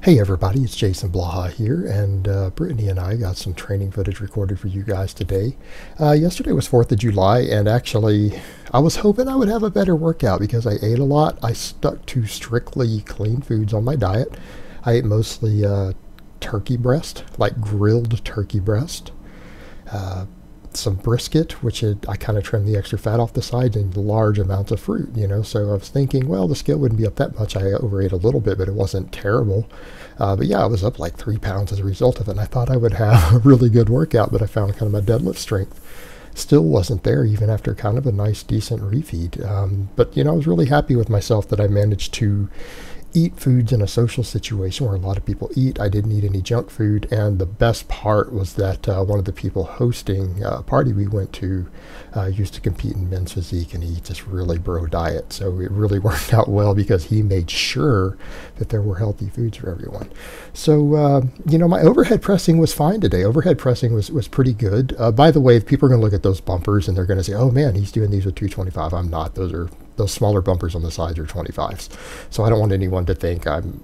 Hey everybody, it's Jason Blaha here, and Brittany and I got some training footage recorded for you guys today. Yesterday was 4th of July, and actually I was hoping I would have a better workout because I ate a lot. I stuck to strictly clean foods on my diet. I ate mostly turkey breast, like grilled turkey breast. Some brisket, I kind of trimmed the extra fat off the sides, and large amounts of fruit, So I was thinking, well, the scale wouldn't be up that much. I overate a little bit, but it wasn't terrible. But yeah, I was up like 3 pounds as a result of it, and I thought I would have a really good workout, but I found kind of my deadlift strength still wasn't there even after kind of a nice, decent refeed. But, I was really happy with myself that I managed to eat foods in a social situation where a lot of people eat. I didn't eat any junk food, and the best part was that one of the people hosting a party we went to used to compete in men's physique, and he eats this really bro diet, so it really worked out well because he made sure that there were healthy foods for everyone. So my overhead pressing was fine today. Overhead pressing was pretty good. By the way, people are going to look at those bumpers and they're going to say, oh man, he's doing these with 225. I'm not. Those smaller bumpers on the sides are 25s. So I don't want anyone to think I'm,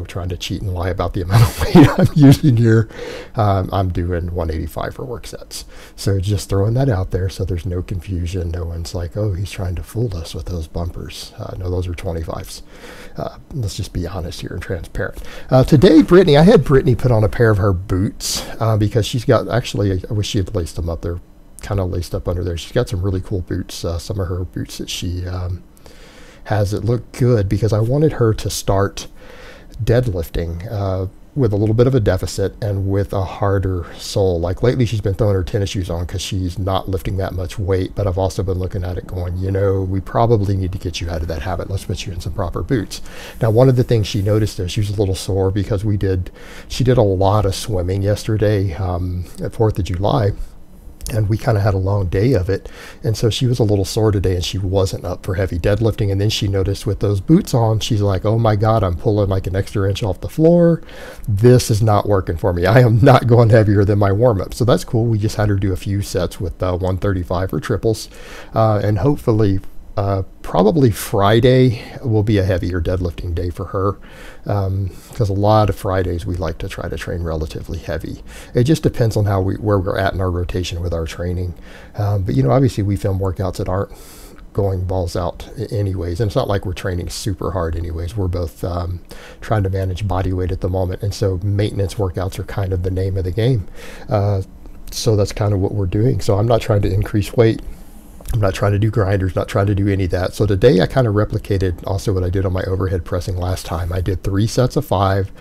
trying to cheat and lie about the amount of weight I'm using here. I'm doing 185 for work sets. So just throwing that out there so there's no confusion. No one's like, oh, he's trying to fool us with those bumpers. No, those are 25s. Let's just be honest here and transparent. Today, I had Brittany put on a pair of her boots because she's got, actually, I wish she had laced them up. They're kind of laced up under there. She's got some really cool boots. Some of her boots that she has that look good because I wanted her to start deadlifting with a little bit of a deficit and with a harder sole. Like lately she's been throwing her tennis shoes on because she's not lifting that much weight, but I've also been looking at it going, we probably need to get you out of that habit. Let's put you in some proper boots. Now, one of the things she noticed is she was a little sore because she did a lot of swimming yesterday at 4th of July. And we kind of had a long day of it. And so she was a little sore today and she wasn't up for heavy deadlifting. And then she noticed with those boots on, she's like, oh my God, I'm pulling like an extra inch off the floor. This is not working for me. I am not going heavier than my warm up. So that's cool. We just had her do a few sets with 135 for triples. And hopefully, probably Friday will be a heavier deadlifting day for her because a lot of Fridays we like to try to train relatively heavy. It just depends on where we're at in our rotation with our training. But obviously we film workouts that aren't going balls out anyways, and it's not like we're training super hard anyways. We're both trying to manage body weight at the moment, and so maintenance workouts are kind of the name of the game. So that's kind of what we're doing. So I'm not trying to increase weight. I'm not trying to do grinders, not trying to do any of that. So today I kind of replicated also what I did on my overhead pressing last time. I did 3 sets of 5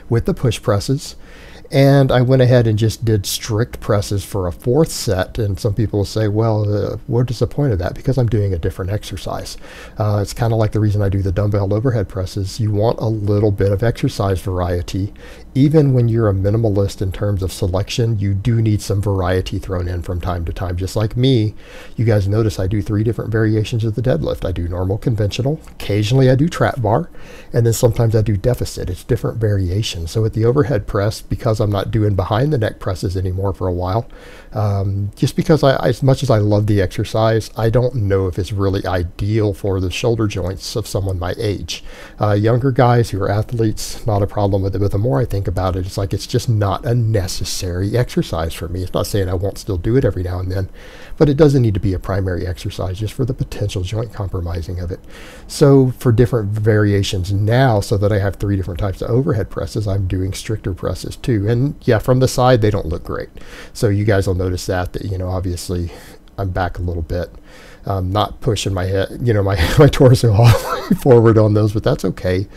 with the push presses. And I went ahead and just did strict presses for a 4th set. And some people will say, well, what is the point of that? Because I'm doing a different exercise. It's kind of like the reason I do the dumbbell overhead presses. You want a little bit of exercise variety. Even when you're a minimalist in terms of selection, you do need some variety thrown in from time to time. Just like me, you guys notice I do 3 different variations of the deadlift. I do normal, conventional. Occasionally I do trap bar. And then sometimes I do deficit. It's different variations. So with the overhead press, because I'm not doing behind the neck presses anymore for a while, just because as much as I love the exercise, I don't know if it's really ideal for the shoulder joints of someone my age. Younger guys who are athletes, not a problem with it, but the more I think about it, it's just not a necessary exercise for me. It's not saying I won't still do it every now and then, but it doesn't need to be a primary exercise just for the potential joint compromising of it. So for different variations now, so that I have 3 different types of overhead presses, I'm doing stricter presses too. And yeah, from the side, they don't look great. So you guys will notice that obviously I'm back a little bit. Not pushing my head, my torso all the way forward on those, but that's okay.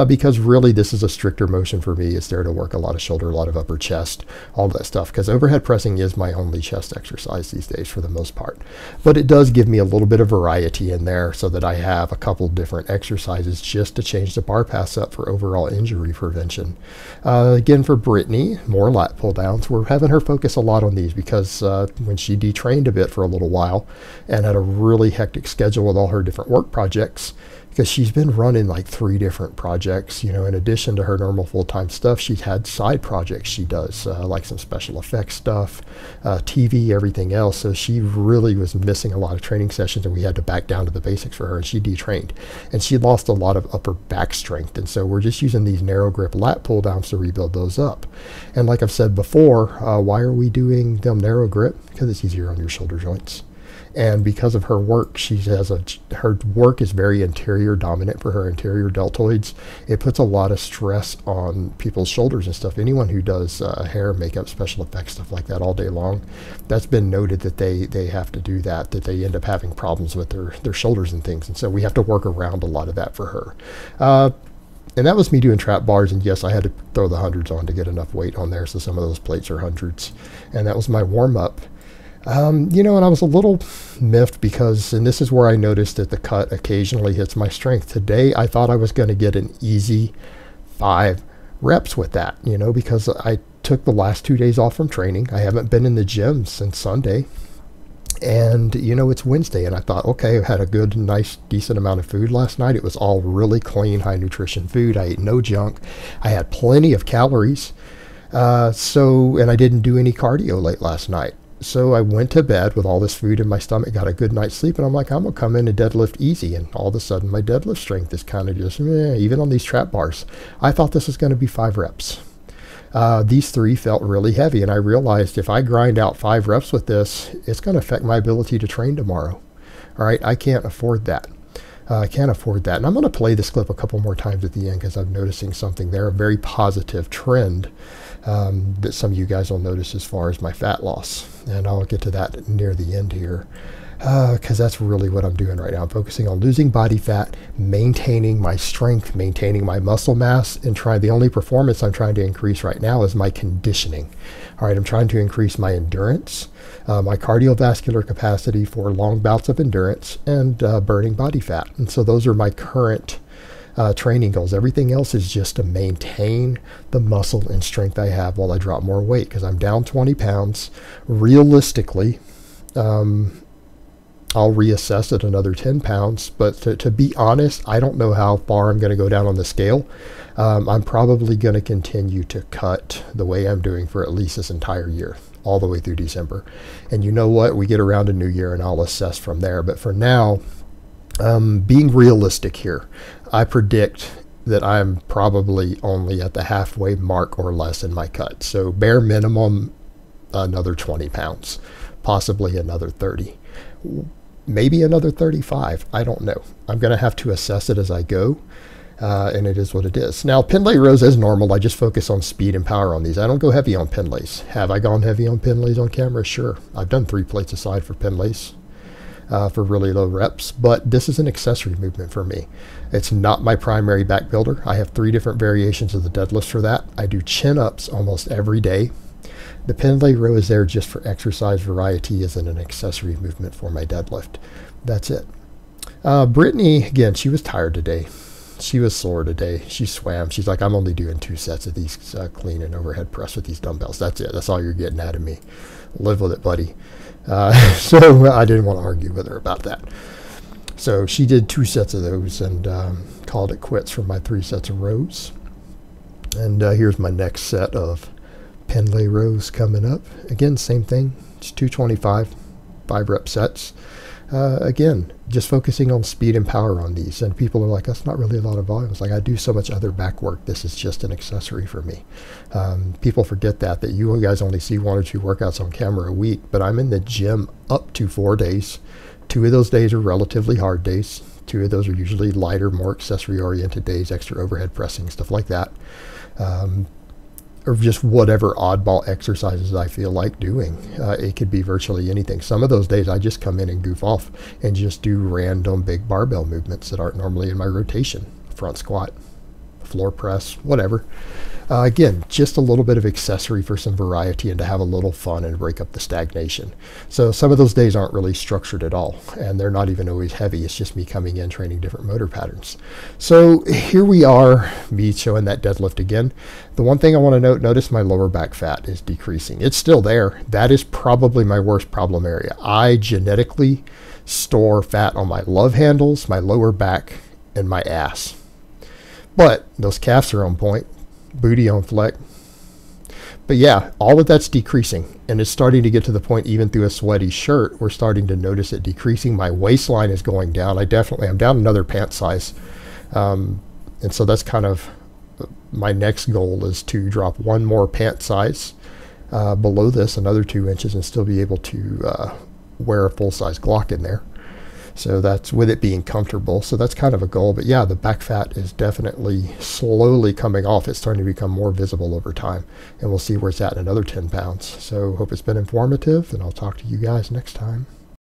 Because really this is a stricter motion for me. It's there to work a lot of shoulder, a lot of upper chest, all that stuff, because overhead pressing is my only chest exercise these days for the most part. But it does give me a little bit of variety in there so that I have a couple different exercises just to change the bar pass up for overall injury prevention. Again, for Brittany, more lat pull downs. We're having her focus a lot on these because when she detrained a bit for a little while and had a really hectic schedule with all her different work projects, because she's been running like 3 different projects. You know, in addition to her normal full-time stuff, she's had side projects she does, like some special effects stuff, TV, everything else. So she really was missing a lot of training sessions, and we had to back down to the basics for her, and she detrained. And she lost a lot of upper back strength, and so we're just using these narrow grip lat pull downs to rebuild those up. And like I've said before, why are we doing them narrow grip? Because it's easier on your shoulder joints. And because of her work, her work is very interior dominant for her anterior deltoids. It puts a lot of stress on people's shoulders and stuff. Anyone who does hair, makeup, special effects, stuff like that all day long, that's been noted that they have to do that they end up having problems with their shoulders and things. And so we have to work around a lot of that for her. And that was me doing trap bars, and yes, I had to throw the hundreds on to get enough weight on there, so some of those plates are hundreds. And that was my warm-up. You know, and I was a little miffed because, and this is where I noticed that the cut occasionally hits my strength. Today, I thought I was going to get an easy 5 reps with that, you know, because I took the last 2 days off from training. I haven't been in the gym since Sunday. And, you know, it's Wednesday, and I thought, okay, I had a good, nice, decent amount of food last night. It was all really clean, high nutrition food. I ate no junk. I had plenty of calories. And I didn't do any cardio late last night. So I went to bed with all this food in my stomach, got a good night's sleep, and I'm like, I'm going to come in and deadlift easy. And all of a sudden, my deadlift strength is kind of just, even on these trap bars. I thought this was going to be 5 reps. These 3 felt really heavy, and I realized if I grind out 5 reps with this, it's going to affect my ability to train tomorrow. All right, I can't afford that. I can't afford that. And I'm going to play this clip a couple more times at the end because I'm noticing something there, a very positive trend that some of you guys will notice as far as my fat loss. And I'll get to that near the end here because that's really what I'm doing right now. I'm focusing on losing body fat, maintaining my strength, maintaining my muscle mass, and the only performance I'm trying to increase right now is my conditioning. All right, I'm trying to increase my endurance, my cardiovascular capacity for long bouts of endurance, and burning body fat. And so those are my current training goals. Everything else is just to maintain the muscle and strength I have while I drop more weight, because I'm down 20 pounds. Realistically, I'll reassess at another 10 pounds, but to be honest, I don't know how far I'm going to go down on the scale. I'm probably going to continue to cut the way I'm doing for at least this entire year, all the way through December. And you know what? We get around to New Year and I'll assess from there. But for now, being realistic here, I predict that I'm probably only at the halfway mark or less in my cut. So bare minimum, another 20 pounds, possibly another 30, maybe another 35. I don't know. I'm going to have to assess it as I go. And it is what it is. Now, Pendlay rows as normal. I just focus on speed and power on these. I don't go heavy on Pendlays. Have I gone heavy on Pendlays on camera? Sure. I've done 3 plates aside for Pendlays. For really low reps, but this is an accessory movement for me. It's not my primary back builder. I have 3 different variations of the deadlift for that. I do chin-ups almost every day. The Pendlay row is there just for exercise variety as an accessory movement for my deadlift. That's it. Brittany, again, she was tired today. She was sore today. She swam. She's like, I'm only doing 2 sets of these clean and overhead press with these dumbbells. That's it. That's all you're getting out of me. Live with it, buddy. So I didn't want to argue with her about that. So she did 2 sets of those and called it quits for my 3 sets of rows. And here's my next set of Pendlay rows coming up. Again, same thing. It's 225, 5 rep sets. Again, just focusing on speed and power on these. And people are like, that's not really a lot of volume. It's like, I do so much other back work. This is just an accessory for me. People forget that you guys only see 1 or 2 workouts on camera a week, but I'm in the gym up to 4 days. 2 of those days are relatively hard days. 2 of those are usually lighter, more accessory oriented days, extra overhead pressing, stuff like that. Or just whatever oddball exercises I feel like doing. It could be virtually anything. Some of those days I just come in and goof off and just do random big barbell movements that aren't normally in my rotation. Front squat, floor press, whatever. Again, just a little bit of accessory for some variety and to have a little fun and break up the stagnation. So some of those days aren't really structured at all, and they're not even always heavy. It's just me coming in, training different motor patterns. So here we are, me showing that deadlift again. The one thing I want to notice my lower back fat is decreasing. It's still there. That is probably my worst problem area. I genetically store fat on my love handles, my lower back, and my ass. But those calves are on point, booty on fleck. But yeah, all of that's decreasing, and it's starting to get to the point, even through a sweaty shirt, we're starting to notice it decreasing. My waistline is going down. I'm down another pant size. And so that's kind of my next goal, is to drop one more pant size below this, another 2 inches, and still be able to wear a full-size Glock in there. So that's with it being comfortable. So that's kind of a goal. But yeah, the back fat is definitely slowly coming off. It's starting to become more visible over time. And we'll see where it's at in another 10 pounds. So hope it's been informative, and I'll talk to you guys next time.